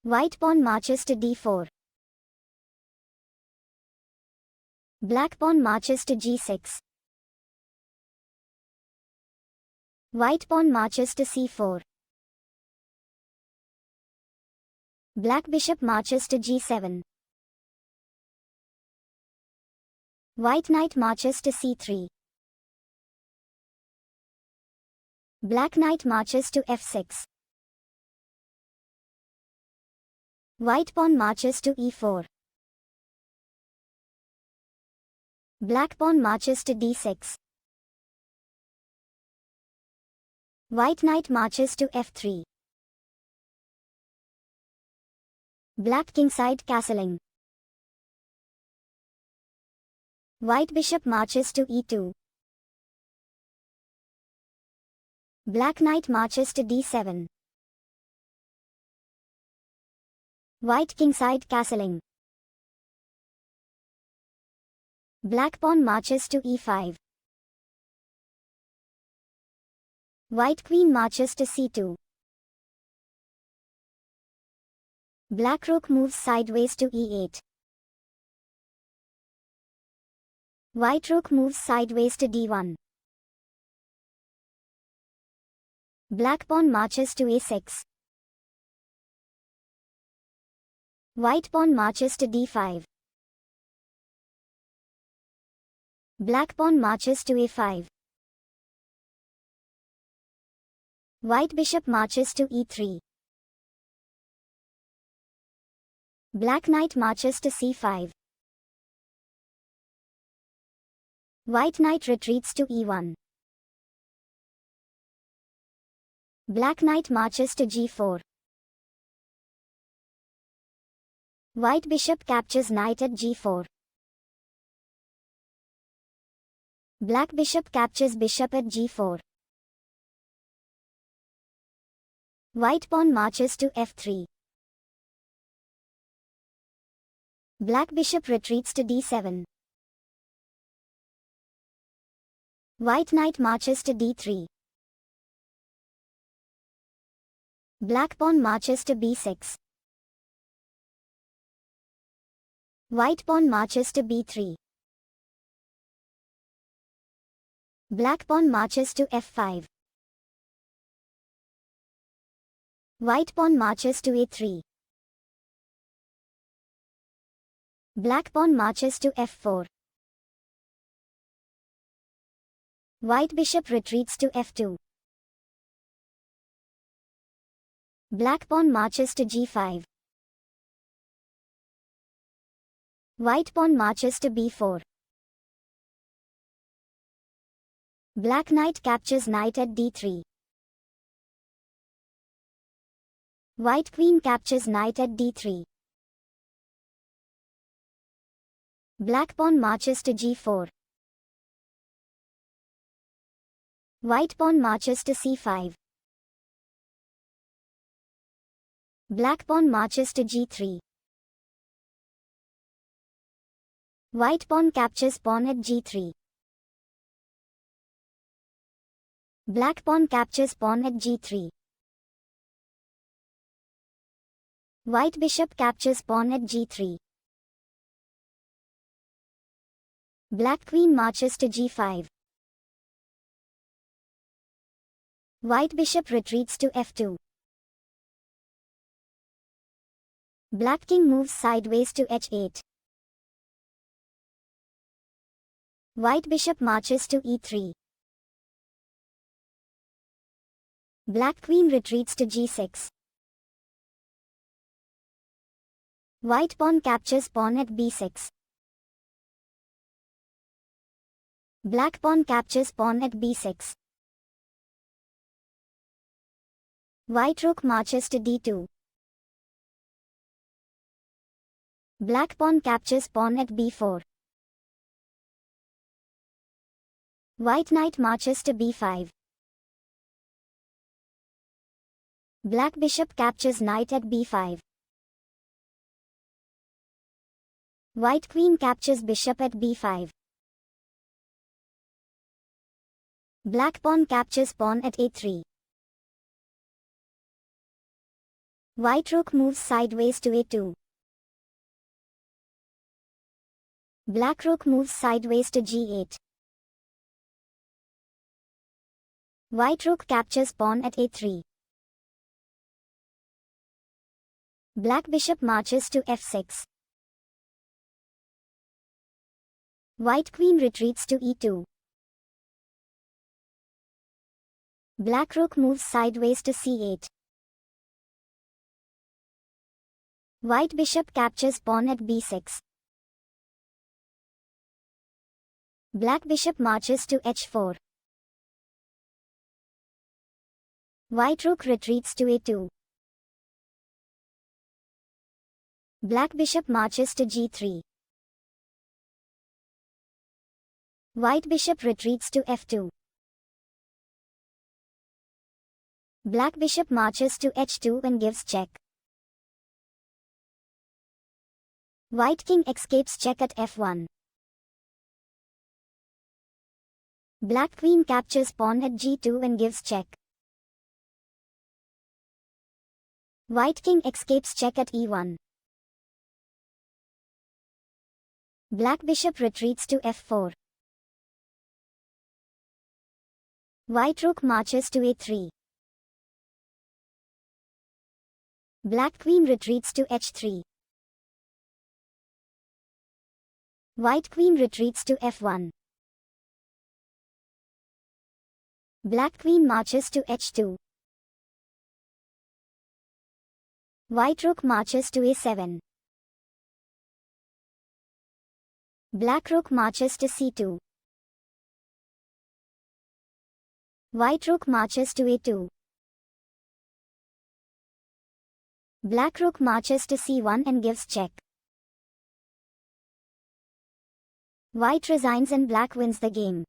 White pawn marches to d4. Black pawn marches to g6. White pawn marches to c4. Black bishop marches to g7. White knight marches to c3. Black knight marches to f6. White pawn marches to e4. Black pawn marches to d6. White knight marches to f3. Black kingside castling. White bishop marches to e2. Black knight marches to d7. White kingside castling. Black pawn marches to e5. White queen marches to c2. Black rook moves sideways to e8. White rook moves sideways to d1. Black pawn marches to a6. White pawn marches to d5. Black pawn marches to a5. White bishop marches to e3. Black knight marches to c5. White knight retreats to e1. Black knight marches to g4. White bishop captures knight at g4. Black bishop captures bishop at g4. White pawn marches to f3. Black bishop retreats to d7. White knight marches to d3. Black pawn marches to b6. White pawn marches to b3. Black pawn marches to f5. White pawn marches to a3. Black pawn marches to f4. White bishop retreats to f2. Black pawn marches to g5. White pawn marches to b4. Black knight captures knight at d3. White queen captures knight at d3. Black pawn marches to g4. White pawn marches to c5. Black pawn marches to g3. White pawn captures pawn at g3. Black pawn captures pawn at g3. White bishop captures pawn at g3. Black queen marches to g5. White bishop retreats to f2. Black king moves sideways to h8. White bishop marches to e3. Black queen retreats to g6. White pawn captures pawn at b6. Black pawn captures pawn at b6. White rook marches to d2. Black pawn captures pawn at b4. White knight marches to b5. Black bishop captures knight at b5. White queen captures bishop at b5. Black pawn captures pawn at a3. White rook moves sideways to a2. Black rook moves sideways to g8. White rook captures pawn at a3. Black bishop marches to f6. White queen retreats to e2. Black rook moves sideways to c8. White bishop captures pawn at b6. Black bishop marches to h4. White rook retreats to a2. Black bishop marches to g3. White bishop retreats to f2. Black bishop marches to h2 and gives check. White king escapes check at f1. Black queen captures pawn at g2 and gives check. White king escapes check at e1. Black bishop retreats to f4. White rook marches to a3. Black queen retreats to h3. White queen retreats to f1. Black queen marches to h2. White rook marches to a7. Black rook marches to c2. White rook marches to a2. Black rook marches to c1 and gives check. White resigns and black wins the game.